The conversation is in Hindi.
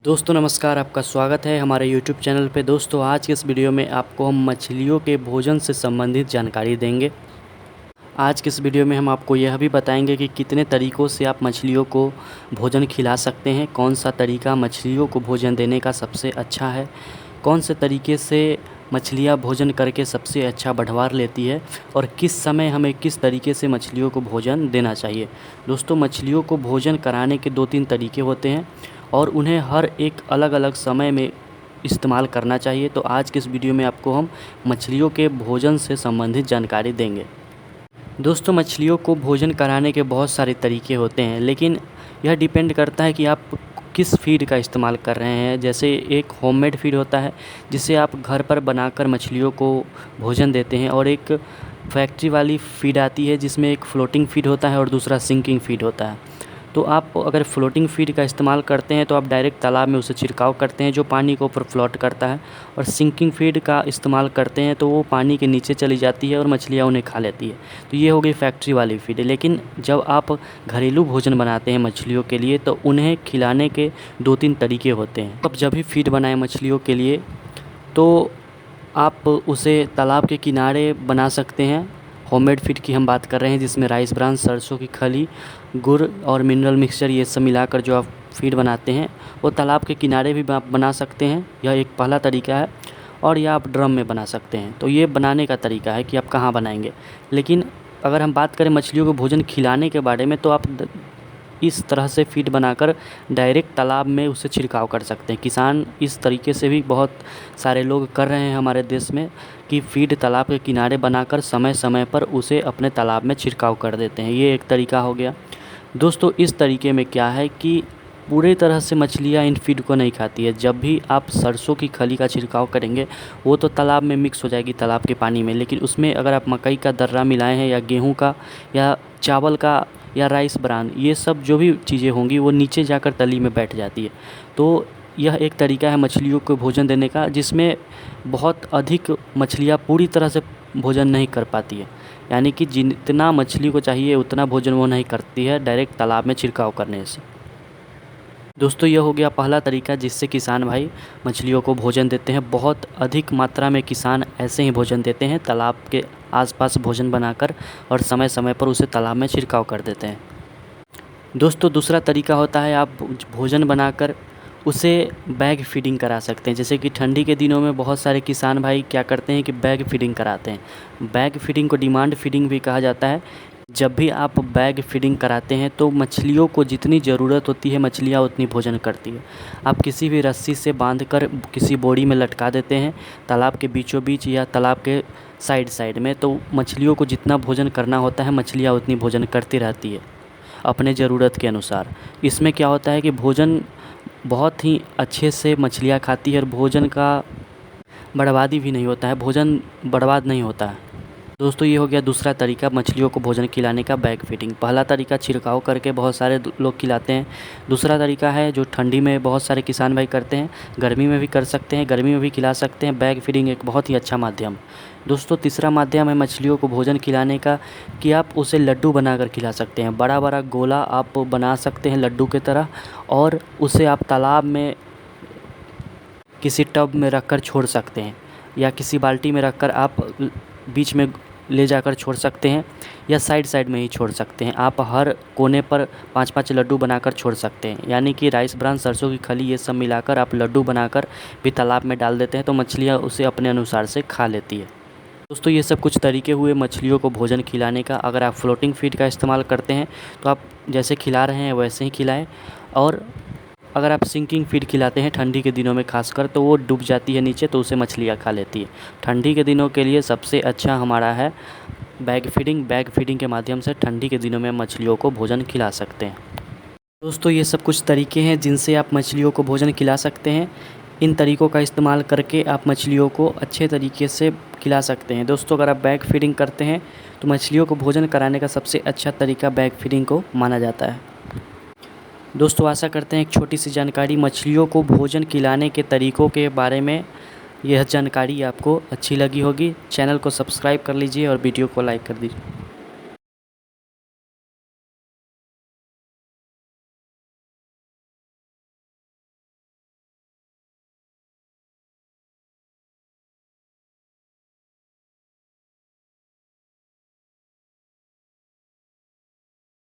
दोस्तों नमस्कार, आपका स्वागत है हमारे YouTube चैनल पे। दोस्तों आज के इस वीडियो में आपको हम मछलियों के भोजन से संबंधित जानकारी देंगे। आज के इस वीडियो में हम आपको यह भी बताएंगे कि कितने तरीक़ों से आप मछलियों को भोजन खिला सकते हैं, कौन सा तरीका मछलियों को भोजन देने का सबसे अच्छा है, कौन से तरीके से मछलियाँ भोजन करके सबसे अच्छा बढ़वार लेती है और किस समय हमें किस तरीके से मछलियों को भोजन देना चाहिए। दोस्तों मछलियों को भोजन कराने के 2-3 तरीके होते हैं और उन्हें हर एक अलग अलग समय में इस्तेमाल करना चाहिए। तो आज के इस वीडियो में आपको हम मछलियों के भोजन से संबंधित जानकारी देंगे। दोस्तों मछलियों को भोजन कराने के बहुत सारे तरीके होते हैं, लेकिन यह डिपेंड करता है कि आप किस फ़ीड का इस्तेमाल कर रहे हैं। जैसे एक होममेड फ़ीड होता है जिसे आप घर पर बनाकर मछलियों को भोजन देते हैं, और एक फैक्ट्री वाली फ़ीड आती है जिसमें एक फ्लोटिंग फ़ीड होता है और दूसरा सिंकिंग फ़ीड होता है। तो आप अगर फ्लोटिंग फ़ीड का इस्तेमाल करते हैं तो आप डायरेक्ट तालाब में उसे छिड़काव करते हैं जो पानी के ऊपर फ्लोट करता है, और सिंकिंग फ़ीड का इस्तेमाल करते हैं तो वो पानी के नीचे चली जाती है और मछलियाँ उन्हें खा लेती है। तो ये हो गई फैक्ट्री वाली फ़ीड। लेकिन जब आप घरेलू भोजन बनाते हैं मछलियों के लिए तो उन्हें खिलाने के 2-3 तरीके होते हैं। अब जब भी फ़ीड बनाएं मछलियों के लिए तो आप उसे तालाब के किनारे बना सकते हैं। होममेड फ़ीड की हम बात कर रहे हैं जिसमें राइस ब्रान, सरसों की खली, गुड़ और मिनरल मिक्सचर ये सब मिलाकर जो आप फ़ीड बनाते हैं वो तालाब के किनारे भी आप बना सकते हैं। यह एक पहला तरीका है। और या आप ड्रम में बना सकते हैं। तो ये बनाने का तरीका है कि आप कहाँ बनाएंगे। लेकिन अगर हम बात करें मछलियों को भोजन खिलाने के बारे में तो आप इस तरह से फ़ीड बनाकर डायरेक्ट तालाब में उसे छिड़काव कर सकते हैं। किसान इस तरीके से भी बहुत सारे लोग कर रहे हैं हमारे देश में कि फ़ीड तालाब के किनारे बनाकर समय समय पर उसे अपने तालाब में छिड़काव कर देते हैं। ये एक तरीका हो गया। दोस्तों इस तरीके में क्या है कि पूरी तरह से मछलियाँ इन फ़ीड को नहीं खाती है। जब भी आप सरसों की खली का छिड़काव करेंगे वो तो तालाब में मिक्स हो जाएगी तालाब के पानी में, लेकिन उसमें अगर आप मकई का दर्रा मिलाए हैं या गेहूँ का या चावल का या राइस ब्रान, ये सब जो भी चीज़ें होंगी वो नीचे जाकर तली में बैठ जाती है। तो यह एक तरीका है मछलियों को भोजन देने का जिसमें बहुत अधिक मछलियाँ पूरी तरह से भोजन नहीं कर पाती है, यानी कि जितना मछली को चाहिए उतना भोजन वो नहीं करती है डायरेक्ट तालाब में छिड़काव करने से। दोस्तों यह हो गया पहला तरीका जिससे किसान भाई मछलियों को भोजन देते हैं। बहुत अधिक मात्रा में किसान ऐसे ही भोजन देते हैं, तालाब के आसपास भोजन बनाकर और समय समय पर उसे तालाब में छिड़काव कर देते हैं। दोस्तों दूसरा तरीका होता है आप भोजन बनाकर उसे बैग फीडिंग करा सकते हैं। जैसे कि ठंडी के दिनों में बहुत सारे किसान भाई क्या करते हैं कि बैग फीडिंग कराते हैं। बैग फीडिंग को डिमांड फीडिंग भी कहा जाता है। जब भी आप बैग फीडिंग कराते हैं तो मछलियों को जितनी ज़रूरत होती है मछलियाँ उतनी भोजन करती है। आप किसी भी रस्सी से बांधकर किसी बोरी में लटका देते हैं तालाब के बीचों बीच या तालाब के साइड साइड में, तो मछलियों को जितना भोजन करना होता है मछलियाँ उतनी भोजन करती रहती है अपने ज़रूरत के अनुसार। इसमें क्या होता है कि भोजन बहुत ही अच्छे से मछलियाँ खाती है और भोजन का बर्बादी भी नहीं होता है, भोजन बर्बाद नहीं होता है। दोस्तों ये हो गया दूसरा तरीका मछलियों को भोजन खिलाने का, बैग फीडिंग। पहला तरीका छिड़काव करके बहुत सारे लोग खिलाते हैं। दूसरा तरीका है जो ठंडी में बहुत सारे किसान भाई करते हैं, गर्मी में भी कर सकते हैं, गर्मी में भी खिला सकते हैं। बैग फीडिंग एक बहुत ही अच्छा माध्यम। दोस्तों तीसरा माध्यम है मछलियों को भोजन खिलाने का कि आप उसे लड्डू बनाकर खिला सकते हैं। बड़ा बड़ा गोला आप बना सकते हैं लड्डू की तरह, और उसे आप तालाब में किसी टब में रखकर छोड़ सकते हैं या किसी बाल्टी में रखकर आप बीच में ले जाकर छोड़ सकते हैं या साइड साइड में ही छोड़ सकते हैं। आप हर कोने पर 5-5 लड्डू बनाकर छोड़ सकते हैं, यानी कि राइस ब्रान, सरसों की खली ये सब मिलाकर आप लड्डू बनाकर भी तालाब में डाल देते हैं तो मछलियाँ उसे अपने अनुसार से खा लेती है। दोस्तों ये सब कुछ तरीके हुए मछलियों को भोजन खिलाने का। अगर आप फ्लोटिंग फीड का इस्तेमाल करते हैं तो आप जैसे खिला रहे हैं वैसे ही खिलाएं, और अगर आप सिंकिंग फीड खिलाते हैं ठंडी के दिनों में खासकर तो वो डूब जाती है नीचे तो उसे मछलियाँ खा लेती है। ठंडी के दिनों के लिए सबसे अच्छा हमारा है बैग फीडिंग। बैग फीडिंग के माध्यम से ठंडी के दिनों में मछलियों को भोजन खिला सकते हैं। दोस्तों ये सब कुछ तरीके हैं जिनसे आप मछलियों को भोजन खिला सकते हैं। इन तरीक़ों का इस्तेमाल करके आप मछलियों को अच्छे तरीके से खिला सकते हैं। दोस्तों अगर आप बैग फीडिंग करते हैं तो मछलियों को भोजन कराने का सबसे अच्छा तरीका बैग फीडिंग को माना जाता है। दोस्तों आशा करते हैं एक छोटी सी जानकारी मछलियों को भोजन खिलाने के तरीक़ों के बारे में, यह जानकारी आपको अच्छी लगी होगी। चैनल को सब्सक्राइब कर लीजिए और वीडियो को लाइक कर दीजिए।